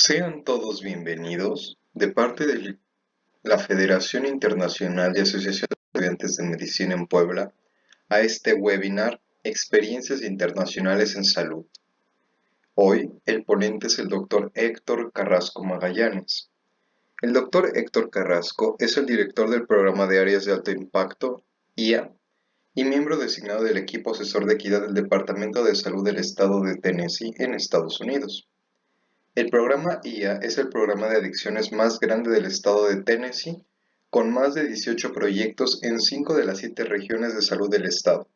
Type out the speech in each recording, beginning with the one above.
Sean todos bienvenidos de parte de la Federación Internacional de Asociaciones de Estudiantes de Medicina en Puebla a este webinar Experiencias Internacionales en Salud. Hoy el ponente es el Dr. Héctor Carrasco Magallanes. El Dr. Héctor Carrasco es el director del Programa de Áreas de Alto Impacto, IA, y miembro designado del equipo asesor de equidad del Departamento de Salud del Estado de Tennessee en Estados Unidos. El programa IA es el programa de adicciones más grande del estado de Tennessee, con más de 18 proyectos en 5 de las 7 regiones de salud del estado.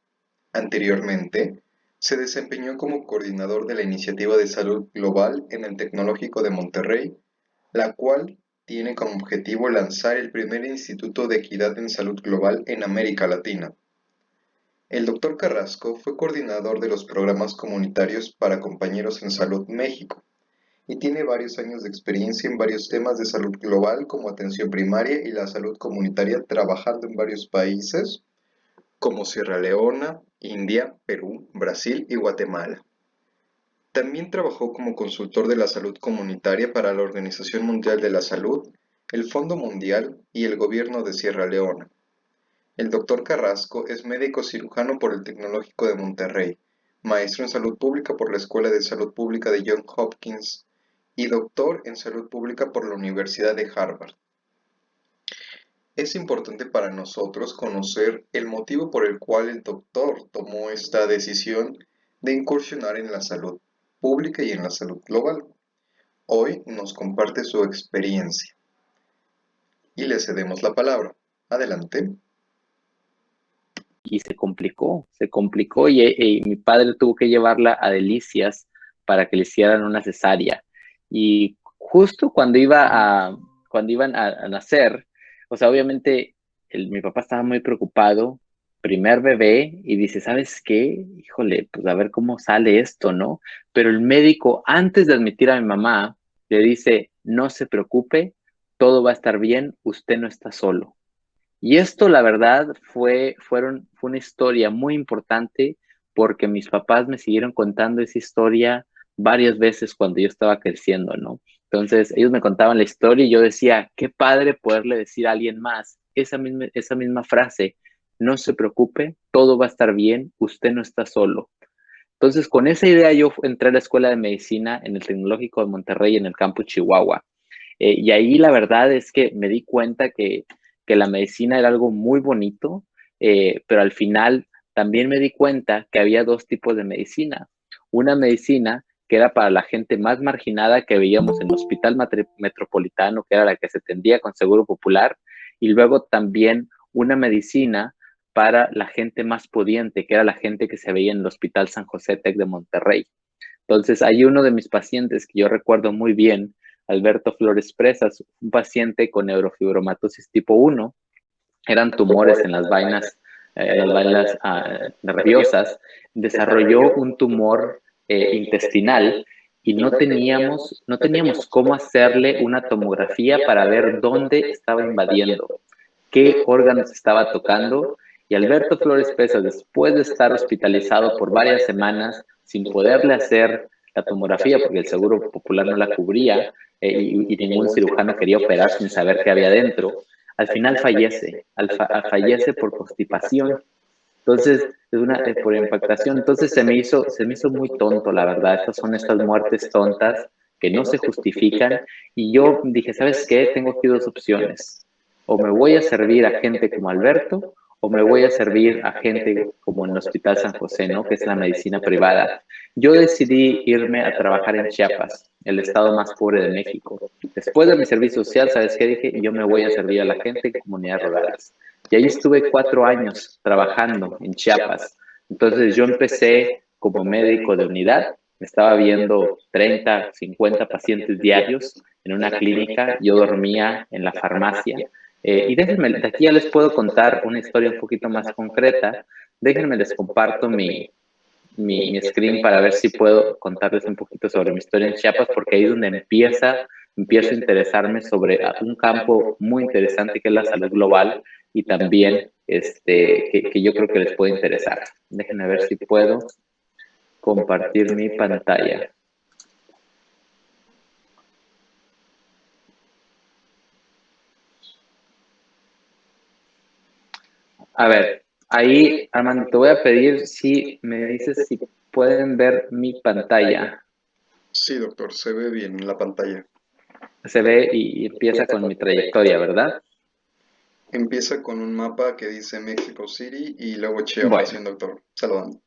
Anteriormente, se desempeñó como coordinador de la Iniciativa de Salud Global en el Tecnológico de Monterrey, la cual tiene como objetivo lanzar el primer Instituto de Equidad en Salud Global en América Latina. El Dr. Carrasco fue coordinador de los programas comunitarios para Compañeros en Salud México, y tiene varios años de experiencia en varios temas de salud global como atención primaria y la salud comunitaria, trabajando en varios países como Sierra Leona, India, Perú, Brasil y Guatemala. También trabajó como consultor de la salud comunitaria para la Organización Mundial de la Salud, el Fondo Mundial y el Gobierno de Sierra Leona. El Dr. Carrasco es médico cirujano por el Tecnológico de Monterrey, maestro en salud pública por la Escuela de Salud Pública de Johns Hopkins y doctor en salud pública por la Universidad de Harvard. Es importante para nosotros conocer el motivo por el cual el doctor tomó esta decisión de incursionar en la salud pública y en la salud global. Hoy nos comparte su experiencia y le cedemos la palabra. Adelante. Y se complicó y mi padre tuvo que llevarla a Delicias para que le hicieran una cesárea. Y justo cuando iban a nacer, o sea, obviamente mi papá estaba muy preocupado, primer bebé, y dice, ¿sabes qué? Híjole, pues a ver cómo sale esto, ¿no? Pero el médico, antes de admitir a mi mamá, le dice, no se preocupe, todo va a estar bien, usted no está solo. Y esto, la verdad, fue una historia muy importante porque mis papás me siguieron contando esa historia varias veces cuando yo estaba creciendo, ¿no? Entonces, ellos me contaban la historia y yo decía, qué padre poderle decir a alguien más esa misma frase, no se preocupe, todo va a estar bien, usted no está solo. Entonces, con esa idea yo entré a la Escuela de Medicina en el Tecnológico de Monterrey, en el campus Chihuahua. Y ahí la verdad es que me di cuenta que la medicina era algo muy bonito, pero al final también me di cuenta que había dos tipos de medicina. Una medicina que era para la gente más marginada que veíamos en el Hospital Metropolitano, que era la que se atendía con Seguro Popular, y luego también una medicina para la gente más pudiente, que era la gente que se veía en el Hospital San José Tec de Monterrey. Entonces, hay uno de mis pacientes que yo recuerdo muy bien, Alberto Flores Presas, un paciente con neurofibromatosis tipo 1, eran tumores en las vainas nerviosas, desarrolló un tumor intestinal y no teníamos cómo hacerle una tomografía para ver dónde estaba invadiendo, qué órganos estaba tocando. Y Alberto Flores Presas, después de estar hospitalizado por varias semanas sin poderle hacer la tomografía porque el Seguro Popular no la cubría y ningún cirujano quería operar sin saber qué había dentro, al final fallece por constipación. Entonces, por impactación. Entonces se me hizo muy tonto, la verdad. Estas muertes tontas que no se justifican. Y yo dije, ¿sabes qué? Tengo aquí dos opciones. O me voy a servir a gente como Alberto, o me voy a servir a gente como en el Hospital San José, ¿no? Que es la medicina privada. Yo decidí irme a trabajar en Chiapas, el estado más pobre de México. Después de mi servicio social, ¿sabes qué dije? Yo me voy a servir a la gente en comunidades rurales. Y ahí estuve 4 años trabajando en Chiapas. Entonces yo empecé como médico de unidad, estaba viendo 30, 50 pacientes diarios en una clínica, yo dormía en la farmacia. Y déjenme, de aquí ya les puedo contar una historia un poquito más concreta. Déjenme les comparto mi screen para ver si puedo contarles un poquito sobre mi historia en Chiapas, porque ahí es donde empiezo a interesarme sobre un campo muy interesante que es la salud global y también que yo creo que les puede interesar. Déjenme ver si puedo compartir mi pantalla. A ver, ahí, Armando, te voy a pedir si me dices si pueden ver mi pantalla. Sí, doctor, se ve bien en la pantalla. Se ve y empieza con mi trayectoria, ¿verdad? Empieza con un mapa que dice Mexico City y luego Chiapas, Bueno, un doctor, saludando.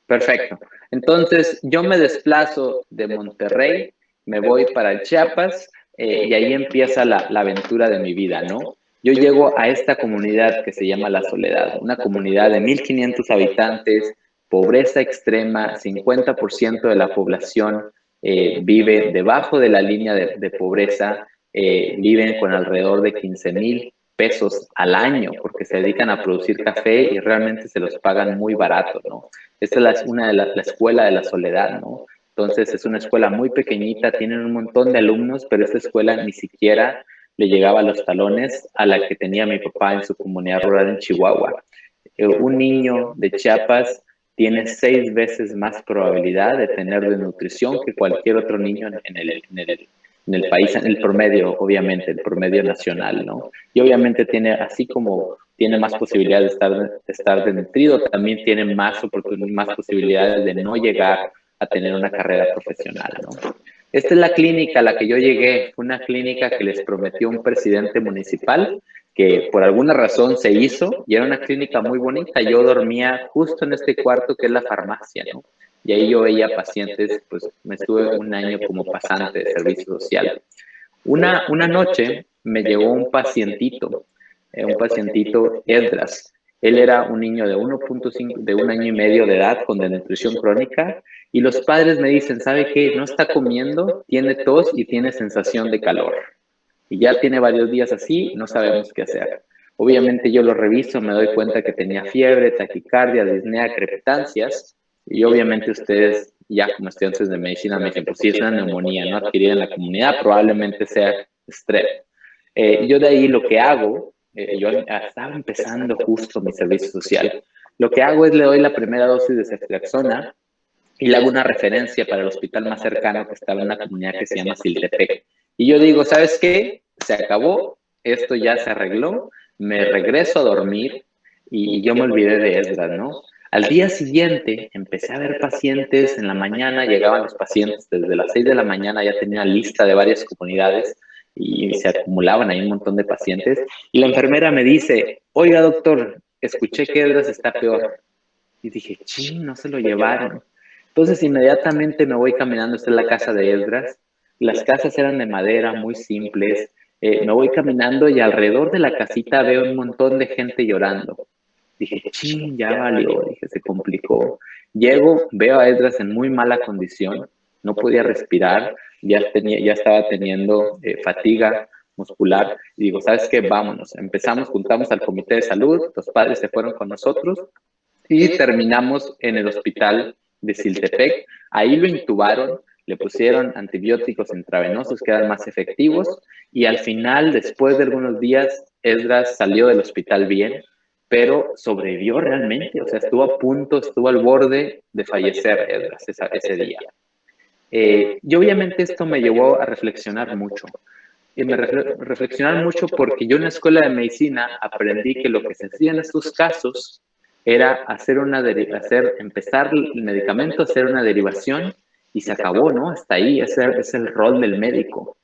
perfecto. Entonces, yo me desplazo de Monterrey, me voy para Chiapas y ahí empieza la aventura de mi vida, ¿no? Yo llego a esta comunidad que se llama La Soledad, una comunidad de 1,500 habitantes, pobreza extrema, 50% de la población vive debajo de la línea de pobreza, viven con alrededor de 15,000 pesos al año porque se dedican a producir café y realmente se los pagan muy barato, ¿no? Esta es una de la escuela de la soledad, ¿no? Entonces es una escuela muy pequeñita, tienen un montón de alumnos, pero esta escuela ni siquiera le llegaba a los talones a la que tenía mi papá en su comunidad rural en Chihuahua. Un niño de Chiapas tiene 6 veces más probabilidad de tener desnutrición que cualquier otro niño en el país, en el promedio, obviamente, el promedio nacional, ¿no? Y obviamente tiene, así como tiene más posibilidades de estar desnutrido, también tiene más posibilidades de no llegar a tener una carrera profesional, ¿no? Esta es la clínica a la que yo llegué, fue una clínica que les prometió un presidente municipal que por alguna razón se hizo y era una clínica muy bonita. Yo dormía justo en este cuarto que es la farmacia, ¿no? Y ahí yo veía pacientes, pues me estuve un año como pasante de servicio social. Una noche me llegó un pacientito Esdras. Él era un niño de 1,5, de 1 año y medio de edad con desnutrición crónica y los padres me dicen, ¿sabe qué? No está comiendo, tiene tos y tiene sensación de calor. Y ya tiene varios días así, no sabemos qué hacer. Obviamente yo lo reviso, me doy cuenta que tenía fiebre, taquicardia, disnea, crepitancias, y obviamente ustedes, ya como estudiantes de medicina, me dicen, pues sí, es una neumonía no adquirida en la comunidad, probablemente sea estrés. Yo de ahí lo que hago, yo estaba empezando justo mi servicio social, lo que hago es le doy la primera dosis de ceftriaxona y le hago una referencia para el hospital más cercano que estaba en una comunidad que se llama Siltepec. Y yo digo, ¿sabes qué? Se acabó, esto ya se arregló, me regreso a dormir y yo me olvidé de Esdras, ¿no? Al día siguiente empecé a ver pacientes, en la mañana llegaban los pacientes, desde las 6 de la mañana ya tenía lista de varias comunidades y se acumulaban ahí un montón de pacientes. Y la enfermera me dice, oiga doctor, escuché que Esdras está peor. Y dije, ching, no se lo llevaron. Entonces inmediatamente me voy caminando, esta es la casa de Esdras. Las casas eran de madera, muy simples. Me voy caminando y alrededor de la casita veo un montón de gente llorando. Dije, ching, ya valió, dije, se complicó. Llego, veo a Esdras en muy mala condición, no podía respirar, ya estaba teniendo fatiga muscular. Y digo, ¿sabes qué? Vámonos. Empezamos, juntamos al comité de salud, los padres se fueron con nosotros y terminamos en el hospital de Siltepec. Ahí lo intubaron, le pusieron antibióticos intravenosos que eran más efectivos y al final, después de algunos días, Esdras salió del hospital bien, pero sobrevivió realmente, o sea, estuvo a punto, estuvo al borde de fallecer Esdras ese día. Y obviamente esto me llevó a reflexionar mucho. Y me reflexionar mucho porque yo en la escuela de medicina aprendí que lo que se hacía en estos casos era empezar el medicamento, hacer una derivación y se acabó, ¿no? Hasta ahí, ese es el rol del médico.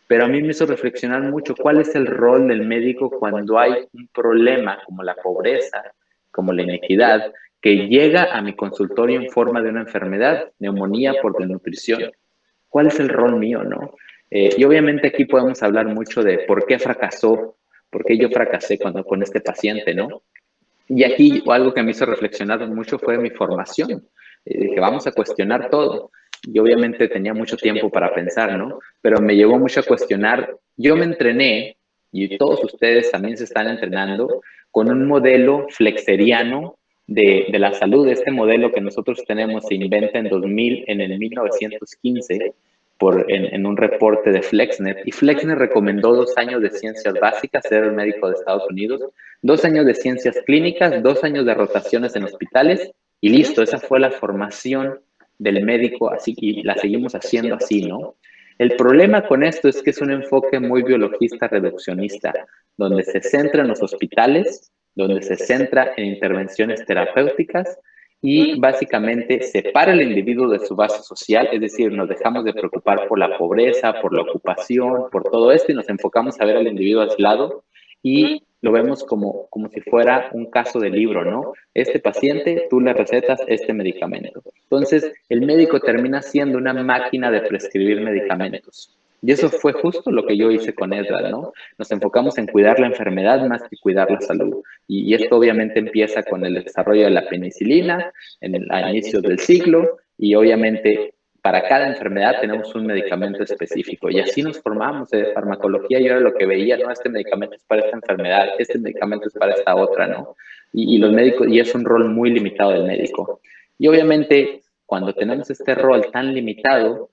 Pero a mí me hizo reflexionar mucho cuál es el rol del médico cuando hay un problema como la pobreza, como la inequidad, que llega a mi consultorio en forma de una enfermedad, neumonía por desnutrición. ¿Cuál es el rol mío, no? Y obviamente aquí podemos hablar mucho de por qué fracasó, por qué yo fracasé con este paciente, ¿no? Y aquí algo que me hizo reflexionar mucho fue mi formación. Dije, vamos a cuestionar todo. Y obviamente tenía mucho tiempo para pensar, ¿no? Pero me llevó mucho a cuestionar. Yo me entrené, y todos ustedes también se están entrenando, con un modelo flexeriano de la salud. Este modelo que nosotros tenemos se inventa en el 1915 en un reporte de Flexner. Y Flexner recomendó 2 años de ciencias básicas, ser el médico de Estados Unidos, 2 años de ciencias clínicas, 2 años de rotaciones en hospitales y listo, esa fue la formación del médico así y la seguimos haciendo así, ¿no? El problema con esto es que es un enfoque muy biologista reduccionista, donde se centra en los hospitales donde se centra en intervenciones terapéuticas y básicamente separa al individuo de su base social, es decir, nos dejamos de preocupar por la pobreza, por la ocupación, por todo esto y nos enfocamos a ver al individuo aislado y lo vemos como si fuera un caso de libro, ¿no? Este paciente, tú le recetas este medicamento. Entonces, el médico termina siendo una máquina de prescribir medicamentos. Y eso fue justo lo que yo hice con Edra, ¿no? Nos enfocamos en cuidar la enfermedad más que cuidar la salud. Y esto obviamente empieza con el desarrollo de la penicilina a inicios del siglo y obviamente para cada enfermedad tenemos un medicamento específico y así nos formamos de farmacología. Yo era lo que veía, no, este medicamento es para esta enfermedad, este medicamento es para esta otra, ¿no? Y los médicos, y es un rol muy limitado del médico. Y obviamente cuando tenemos este rol tan limitado,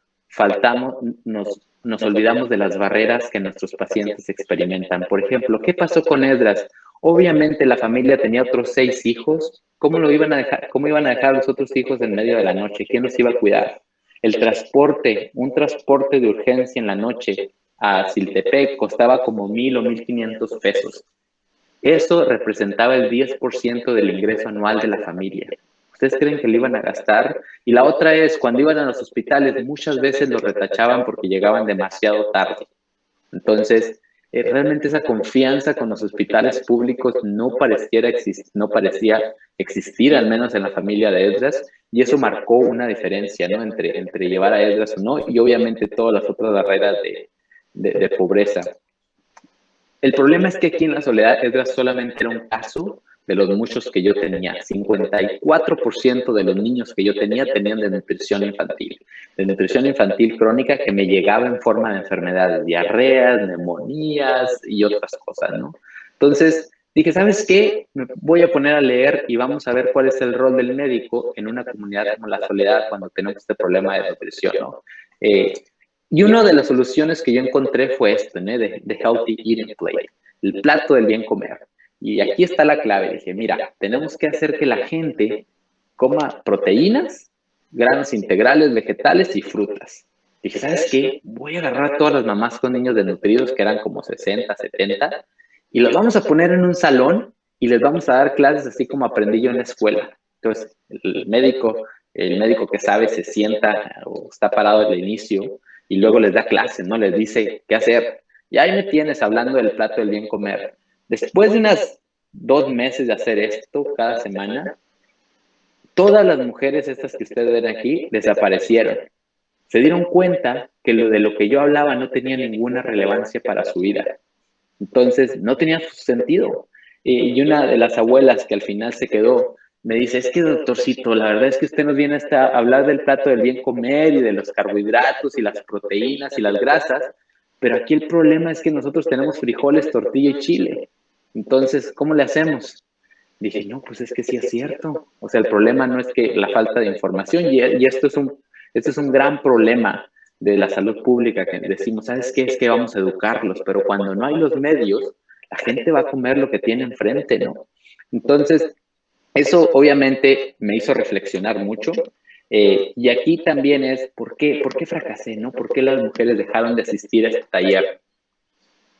nos olvidamos de las barreras que nuestros pacientes experimentan. Por ejemplo, ¿qué pasó con Esdras? Obviamente la familia tenía otros 6 hijos. ¿Cómo lo iban a dejar? ¿Cómo iban a dejar a los otros hijos en medio de la noche? ¿Quién los iba a cuidar? El transporte, un transporte de urgencia en la noche a Siltepec costaba como 1,000 o 1,500 pesos. Eso representaba el 10% del ingreso anual de la familia. ¿Ustedes creen que lo iban a gastar? Y la otra es, cuando iban a los hospitales, muchas veces los retachaban porque llegaban demasiado tarde. Entonces, realmente esa confianza con los hospitales públicos no parecía existir, al menos en la familia de Esdras, y eso marcó una diferencia, ¿no? Entre llevar a Esdras o no, y obviamente todas las otras barreras de pobreza. El problema es que aquí en La Soledad Esdras solamente era un caso de los muchos que yo tenía. 54% de los niños que yo tenía tenían de nutrición infantil crónica que me llegaba en forma de enfermedades, diarreas, neumonías y otras cosas, ¿no? Entonces dije, ¿sabes qué? Me voy a poner a leer y vamos a ver cuál es el rol del médico en una comunidad como La Soledad cuando tenemos este problema de nutrición, ¿no? Y una de las soluciones que yo encontré fue esto, ¿no? The Healthy Eating Plate, el plato del bien comer. Y aquí está la clave. Dije, mira, tenemos que hacer que la gente coma proteínas, granos integrales, vegetales y frutas. Dije, ¿sabes qué? Voy a agarrar a todas las mamás con niños desnutridos, que eran como 60, 70, y los vamos a poner en un salón y les vamos a dar clases así como aprendí yo en la escuela. Entonces, el médico que sabe se sienta o está parado al inicio y luego les da clases, ¿no? Les dice qué hacer. Y ahí me tienes hablando del plato del bien comer. Después de unas 2 meses de hacer esto cada semana, todas las mujeres estas que ustedes ven aquí desaparecieron. Se dieron cuenta que de lo que yo hablaba no tenía ninguna relevancia para su vida. Entonces, no tenía sentido. Y una de las abuelas que al final se quedó me dice, es que doctorcito, la verdad es que usted nos viene a hablar del plato del bien comer y de los carbohidratos y las proteínas y las grasas, pero aquí el problema es que nosotros tenemos frijoles, tortilla y chile. Entonces, ¿cómo le hacemos? Dije, no, pues es que sí es cierto. O sea, el problema no es que la falta de información, y esto es un gran problema de la salud pública, que decimos, ¿sabes qué? Es que vamos a educarlos, pero cuando no hay los medios, la gente va a comer lo que tiene enfrente, ¿no? Entonces, eso obviamente me hizo reflexionar mucho. Y aquí también es, ¿por qué fracasé, no? ¿Por qué las mujeres dejaron de asistir a este taller?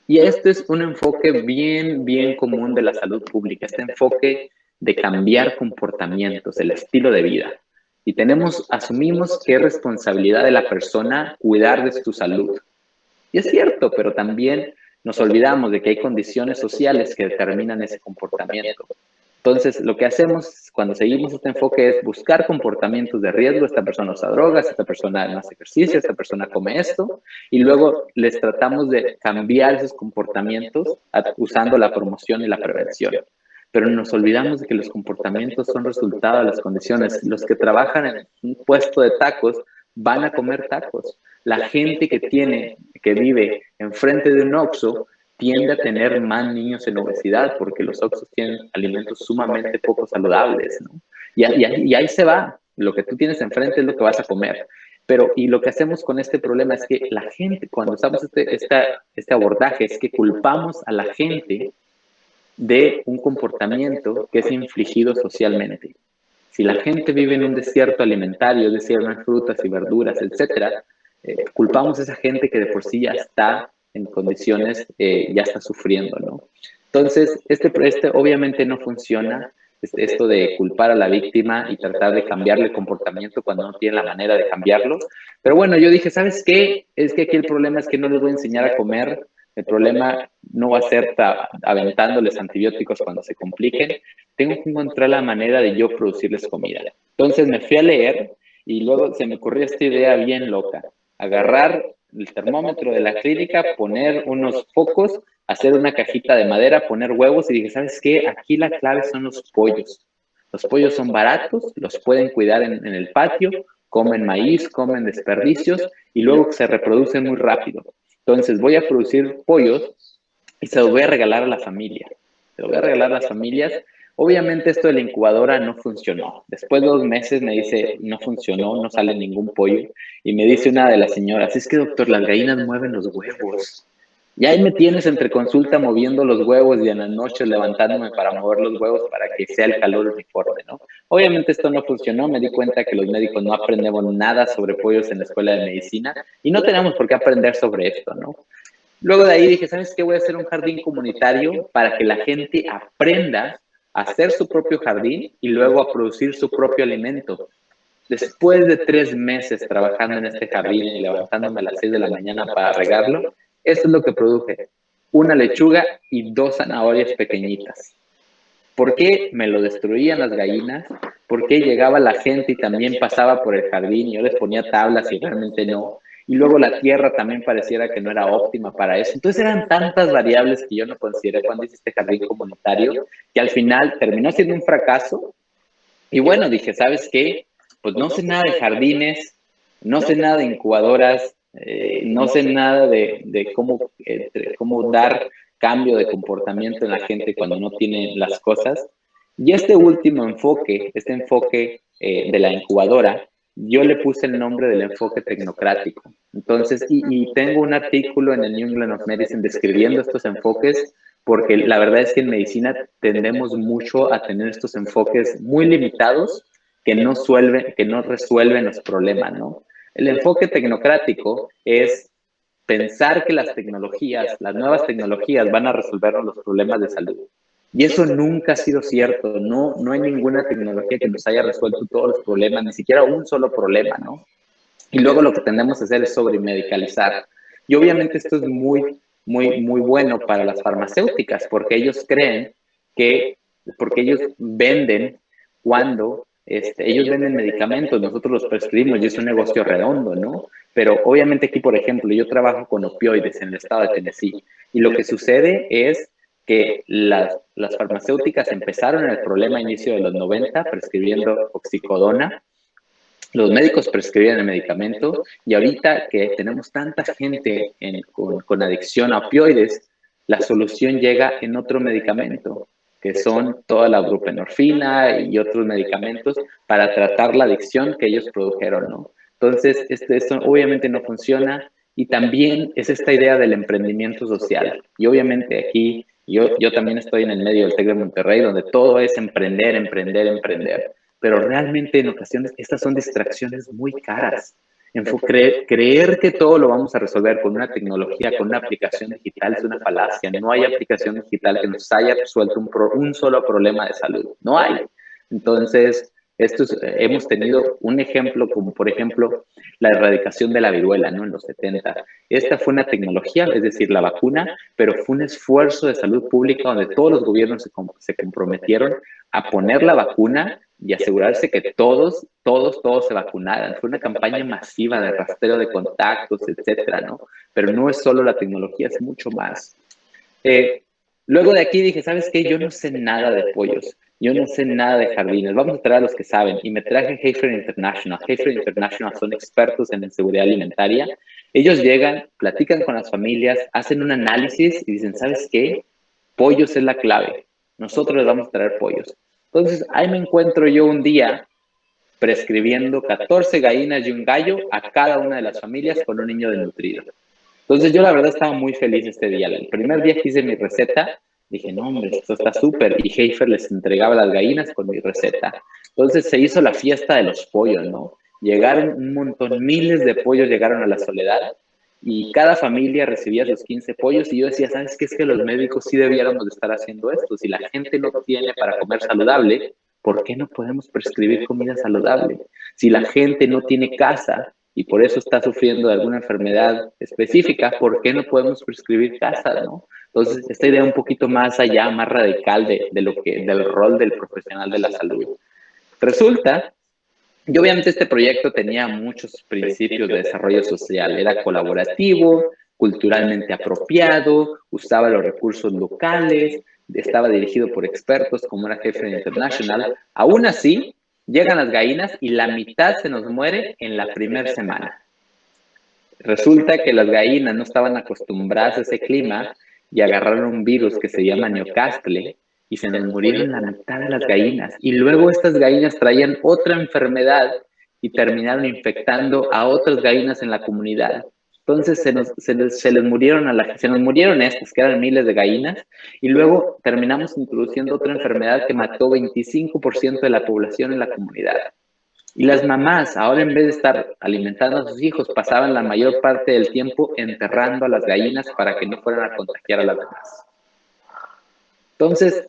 Y este es un enfoque bien, bien común de la salud pública, este enfoque de cambiar comportamientos, el estilo de vida. Y asumimos que es responsabilidad de la persona cuidar de su salud. Y es cierto, pero también nos olvidamos de que hay condiciones sociales que determinan ese comportamiento. Entonces, lo que hacemos cuando seguimos este enfoque es buscar comportamientos de riesgo. Esta persona usa drogas, esta persona no hace ejercicio, esta persona come esto, y luego les tratamos de cambiar esos comportamientos usando la promoción y la prevención. Pero nos olvidamos de que los comportamientos son resultado de las condiciones. Los que trabajan en un puesto de tacos van a comer tacos. La gente que vive enfrente de un Oxxo tiende a tener más niños en obesidad porque los Oxxos tienen alimentos sumamente poco saludables, ¿no? Y ahí se va. Lo que tú tienes enfrente es lo que vas a comer. Y lo que hacemos con este problema es que la gente, cuando usamos este abordaje, es que culpamos a la gente de un comportamiento que es infligido socialmente. Si la gente vive en un desierto alimentario, es decir, no hay frutas y verduras, etcétera, culpamos a esa gente que de por sí ya está en condiciones, ya está sufriendo, ¿no? Entonces, este obviamente no funciona, esto de culpar a la víctima y tratar de cambiarle el comportamiento cuando no tiene la manera de cambiarlo. Pero bueno, yo dije, ¿sabes qué? Es que aquí el problema es que no les voy a enseñar a comer, el problema no va a ser aventándoles antibióticos cuando se compliquen, tengo que encontrar la manera de yo producirles comida. Entonces me fui a leer y luego se me ocurrió esta idea bien loca, agarrar el termómetro de la clínica, poner unos focos, hacer una cajita de madera, poner huevos y dije, ¿sabes qué? Aquí la clave son los pollos. Los pollos son baratos, los pueden cuidar en el patio, comen maíz, comen desperdicios y luego se reproducen muy rápido. Entonces voy a producir pollos y se los voy a regalar a la familia. Se los voy a regalar a las familias. Obviamente esto de la incubadora no funcionó. Después de 2 meses me dice, no funcionó, no sale ningún pollo. Y me dice una de las señoras, es que doctor, las gallinas mueven los huevos. Y ahí me tienes entre consulta moviendo los huevos y en las noches levantándome para mover los huevos para que sea el calor uniforme, ¿no? Obviamente esto no funcionó, me di cuenta que los médicos no aprendemos nada sobre pollos en la escuela de medicina y no tenemos por qué aprender sobre esto, ¿no? Luego de ahí dije, ¿sabes qué? Voy a hacer un jardín comunitario para que la gente aprenda a hacer su propio jardín y luego a producir su propio alimento. Después de 3 meses trabajando en este jardín y levantándome a las 6 de la mañana para regarlo, esto es lo que produje. Una lechuga y 2 zanahorias pequeñitas. ¿Por qué me lo destruían las gallinas? ¿Por qué llegaba la gente y también pasaba por el jardín y yo les ponía tablas y realmente no? Y luego la tierra también pareciera que no era óptima para eso. Entonces eran tantas variables que yo no consideré cuando hice este jardín comunitario que al final terminó siendo un fracaso. Y bueno, dije, ¿sabes qué? Pues no sé nada de jardines, no sé nada de incubadoras, no sé nada de cómo dar cambio de comportamiento en la gente cuando no tiene las cosas. Y este último enfoque, este enfoque de la incubadora, yo le puse el nombre del enfoque tecnocrático. Entonces, y tengo un artículo en el New England of Medicine describiendo estos enfoques, porque la verdad es que en medicina tendemos mucho a tener estos enfoques muy limitados que no resuelven los problemas, ¿no? El enfoque tecnocrático es pensar que las tecnologías, las nuevas tecnologías van a resolvernos los problemas de salud. Y eso nunca ha sido cierto. No hay ninguna tecnología que nos haya resuelto todos los problemas, ni siquiera un solo problema, ¿no? Y luego lo que tendemos a hacer es sobremedicalizar. Y obviamente esto es muy bueno para las farmacéuticas, porque ellos creen que, porque ellos venden cuando ellos venden medicamentos, nosotros los prescribimos y es un negocio redondo, ¿no? Pero obviamente aquí, por ejemplo, yo trabajo con opioides en el estado de Tennessee y lo que sucede es que las farmacéuticas empezaron el problema a inicio de los 90 prescribiendo oxicodona. Los médicos prescribían el medicamento y ahorita que tenemos tanta gente con adicción a opioides, la solución llega en otro medicamento, que son toda la buprenorfina y otros medicamentos para tratar la adicción que ellos produjeron, ¿no? Entonces, esto obviamente no funciona y también es esta idea del emprendimiento social. Y obviamente aquí yo también estoy en el medio del TEC de Monterrey, donde todo es emprender, emprender, emprender, pero realmente en ocasiones estas son distracciones muy caras. Creer que todo lo vamos a resolver con una tecnología, con una aplicación digital es una falacia. No hay aplicación digital que nos haya resuelto un solo problema de salud. No hay. Entonces, hemos tenido un ejemplo como, por ejemplo, la erradicación de la viruela, ¿no? En los 70. Esta fue una tecnología, es decir, la vacuna, pero fue un esfuerzo de salud pública donde todos los gobiernos se comprometieron a poner la vacuna y asegurarse que todos se vacunaran. Fue una campaña masiva de rastreo de contactos, etcétera, ¿no? Pero no es solo la tecnología, es mucho más. Luego de aquí dije, ¿sabes qué? Yo no sé nada de pollos, yo no sé nada de jardines, vamos a traer a los que saben. Y me traje Heifer International. Heifer International son expertos en seguridad alimentaria. Ellos llegan, platican con las familias, hacen un análisis y dicen, ¿sabes qué? Pollos es la clave. Nosotros les vamos a traer pollos. Entonces, ahí me encuentro yo un día prescribiendo 14 gallinas y un gallo a cada una de las familias con un niño desnutrido. Entonces yo la verdad estaba muy feliz este día. El primer día que hice mi receta, dije, no hombre, esto está súper. Y Heifer les entregaba las gallinas con mi receta. Entonces se hizo la fiesta de los pollos, ¿no? Llegaron un montón, miles de pollos llegaron a la Soledad. y cada familia recibía sus 15 pollos y yo decía, ¿sabes qué? Es que los médicos sí debiéramos de estar haciendo esto. Si la gente no tiene para comer saludable, ¿por qué no podemos prescribir comida saludable? Si la gente no tiene casa y por eso está sufriendo de alguna enfermedad específica, ¿por qué no podemos prescribir casa, no? Entonces, esta idea un poquito más allá, más radical del rol del profesional de la salud. Resulta y obviamente este proyecto tenía muchos principios de desarrollo social, era colaborativo, culturalmente apropiado, usaba los recursos locales, estaba dirigido por expertos como era Jefe International. Aún así, llegan las gallinas y la mitad se nos muere en la primera semana. Resulta que las gallinas no estaban acostumbradas a ese clima y agarraron un virus que se llama Newcastle y se nos murieron la mitad de las gallinas. Y luego estas gallinas traían otra enfermedad y terminaron infectando a otras gallinas en la comunidad. Entonces se nos murieron estas, que eran miles de gallinas, y luego terminamos introduciendo otra enfermedad que mató 25% de la población en la comunidad. Y las mamás, ahora en vez de estar alimentando a sus hijos, pasaban la mayor parte del tiempo enterrando a las gallinas para que no fueran a contagiar a las demás. Entonces,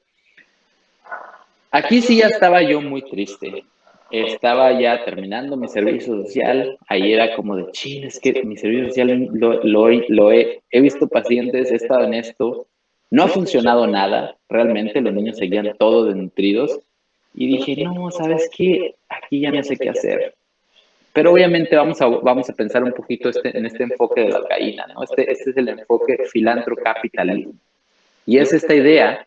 aquí sí ya estaba yo muy triste. Estaba ya terminando mi servicio social. Ahí era como de, chile, es que mi servicio social he visto pacientes, he estado en esto. No ha funcionado nada. Realmente los niños seguían todos desnutridos. Y dije, no, ¿sabes qué? Aquí ya no sé qué hacer. Pero obviamente vamos a pensar un poquito en este enfoque de las gallinas, ¿no? Este es el enfoque filantro-capitalismo. Y es esta idea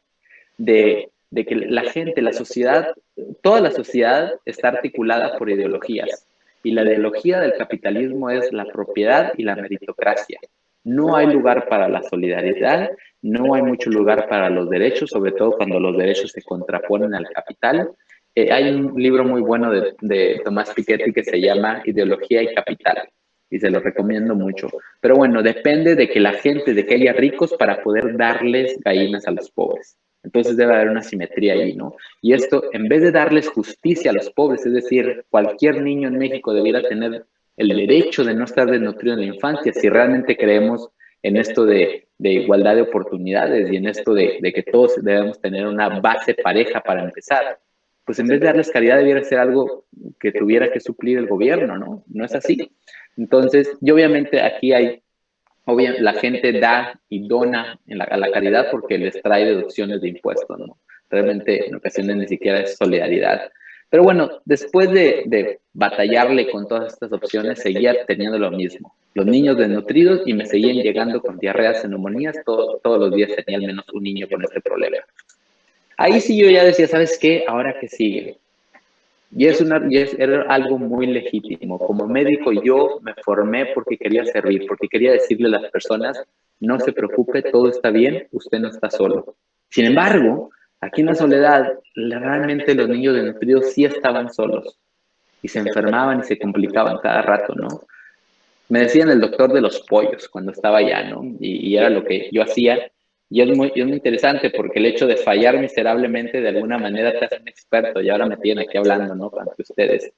de que la gente, la sociedad, toda la sociedad está articulada por ideologías. Y la ideología del capitalismo es la propiedad y la meritocracia. No hay lugar para la solidaridad, no hay mucho lugar para los derechos, sobre todo cuando los derechos se contraponen al capital. Hay un libro muy bueno de Tomás Piketty que se llama Ideología y Capital, y se lo recomiendo mucho. Pero bueno, depende de que la gente, de que haya ricos para poder darles gallinas a los pobres. Entonces debe haber una simetría ahí, ¿no? Y esto, en vez de darles justicia a los pobres, es decir, cualquier niño en México debiera tener el derecho de no estar desnutrido en la infancia, si realmente creemos en esto de igualdad de oportunidades y en esto de que todos debemos tener una base pareja para empezar, pues en vez de darles caridad debiera ser algo que tuviera que suplir el gobierno, ¿no? No es así. Entonces, y obviamente aquí la gente da y dona a la caridad porque les trae deducciones de impuestos, ¿no? Realmente en ocasiones ni siquiera es solidaridad. Pero bueno, después de batallarle con todas estas opciones, seguía teniendo lo mismo. Los niños desnutridos y me seguían llegando con diarreas, neumonías, todos los días tenía al menos un niño con este problema. Ahí sí yo ya decía, ¿sabes qué? ¿Ahora qué sigue? Era algo muy legítimo. Como médico yo me formé porque quería servir, porque quería decirle a las personas, no se preocupe, todo está bien, usted no está solo. Sin embargo, aquí en la soledad, realmente los niños desnutridos sí estaban solos y se enfermaban y se complicaban cada rato, ¿no? Me decían el doctor de los pollos cuando estaba allá, ¿no? Y era lo que yo hacía. Y es muy interesante porque el hecho de fallar miserablemente de alguna manera te hace un experto y ahora me tienen aquí hablando, ¿no? Ante ustedes.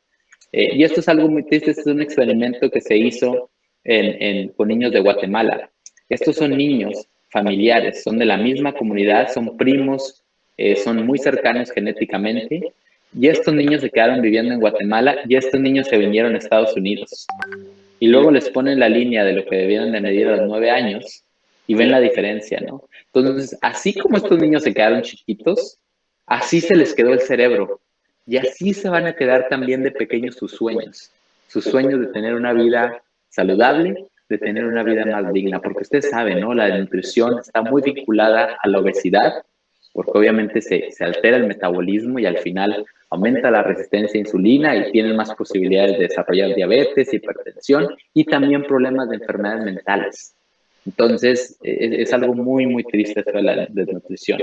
Y esto es algo muy triste, este es un experimento que se hizo con niños de Guatemala. Estos son niños familiares, son de la misma comunidad, son primos, son muy cercanos genéticamente. Y estos niños se quedaron viviendo en Guatemala y estos niños se vinieron a Estados Unidos. Y luego les ponen la línea de lo que debieron de medir a los 9 años y ven la diferencia, ¿no? Entonces, así como estos niños se quedaron chiquitos, así se les quedó el cerebro. Y así se van a quedar también de pequeños sus sueños de tener una vida saludable, de tener una vida más digna, porque usted sabe, ¿no? La nutrición está muy vinculada a la obesidad, porque obviamente se altera el metabolismo y al final aumenta la resistencia a insulina y tienen más posibilidades de desarrollar diabetes, hipertensión y también problemas de enfermedades mentales. Entonces, es algo muy, muy triste esto de la desnutrición.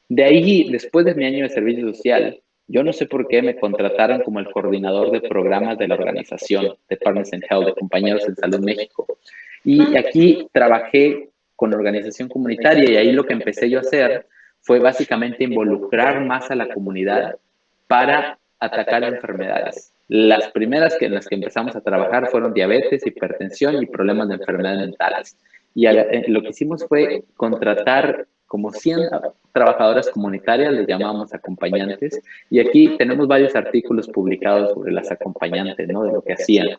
De ahí, después de mi año de servicio social, yo no sé por qué me contrataron como el coordinador de programas de la organización de Partners in Health, de Compañeros en Salud México. Y aquí trabajé con organización comunitaria y ahí lo que empecé yo a hacer fue básicamente involucrar más a la comunidad para atacar enfermedades. Las primeras en las que empezamos a trabajar fueron diabetes, hipertensión y problemas de enfermedades mentales. Y lo que hicimos fue contratar como 100 trabajadoras comunitarias, les llamamos acompañantes, y aquí tenemos varios artículos publicados sobre las acompañantes, ¿no? De lo que hacían.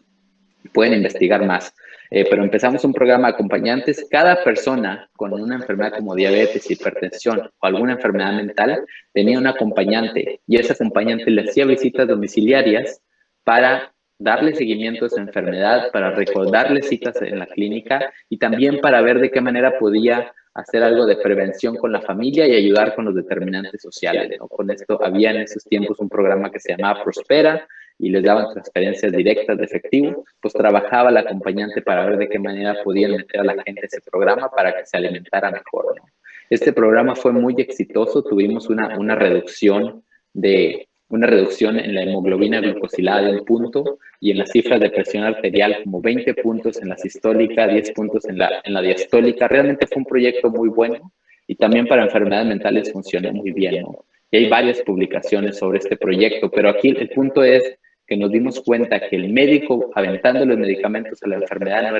Pueden investigar más. Pero empezamos un programa de acompañantes. Cada persona con una enfermedad como diabetes, hipertensión o alguna enfermedad mental tenía un acompañante y ese acompañante le hacía visitas domiciliarias para darle seguimiento a su enfermedad, para recordarle citas en la clínica y también para ver de qué manera podía hacer algo de prevención con la familia y ayudar con los determinantes sociales, ¿no? Con esto había en esos tiempos un programa que se llamaba Prospera y les daban transferencias directas de efectivo, pues trabajaba la acompañante para ver de qué manera podían meter a la gente a ese programa para que se alimentara mejor, ¿no? Este programa fue muy exitoso, tuvimos una reducción en la hemoglobina glucosilada de 1 punto y en las cifras de presión arterial como 20 puntos en la sistólica, 10 puntos en la diastólica. Realmente fue un proyecto muy bueno y también para enfermedades mentales funcionó muy bien, ¿no? Y hay varias publicaciones sobre este proyecto, pero aquí el punto es que nos dimos cuenta que el médico aventando los medicamentos a la enfermedad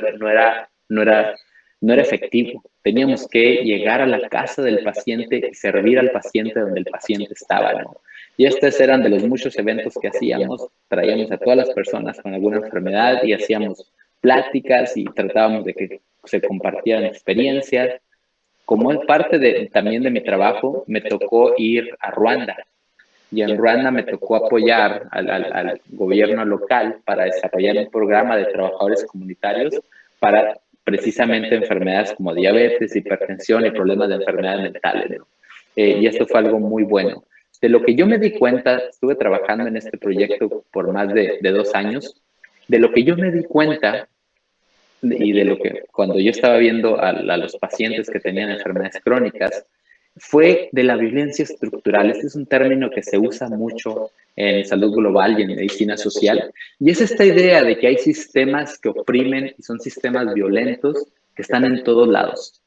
no era efectivo. Teníamos que llegar a la casa del paciente y servir al paciente donde el paciente estaba, ¿no? Y estos eran de los muchos eventos que hacíamos. Traíamos a todas las personas con alguna enfermedad y hacíamos pláticas y tratábamos de que se compartieran experiencias. Como parte también de mi trabajo, me tocó ir a Ruanda. Y en Ruanda me tocó apoyar al gobierno local para desarrollar un programa de trabajadores comunitarios para precisamente enfermedades como diabetes, hipertensión y problemas de enfermedades mentales, ¿no? Y esto fue algo muy bueno. De lo que yo me di cuenta, estuve trabajando en este proyecto por más de 2 años, de lo que yo me di cuenta y de lo que cuando yo estaba viendo a los pacientes que tenían enfermedades crónicas, fue de la violencia estructural. Este es un término que se usa mucho en salud global y en medicina social, y es esta idea de que hay sistemas que oprimen y son sistemas violentos que están en todos lados.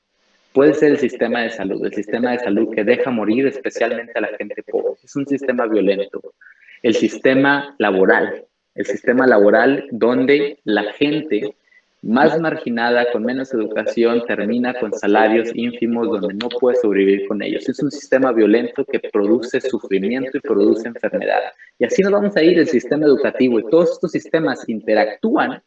Puede ser el sistema de salud que deja morir especialmente a la gente pobre. Es un sistema violento. El sistema laboral donde la gente más marginada, con menos educación, termina con salarios ínfimos donde no puede sobrevivir con ellos. Es un sistema violento que produce sufrimiento y produce enfermedad. Y así nos vamos a ir el sistema educativo y todos estos sistemas interactúan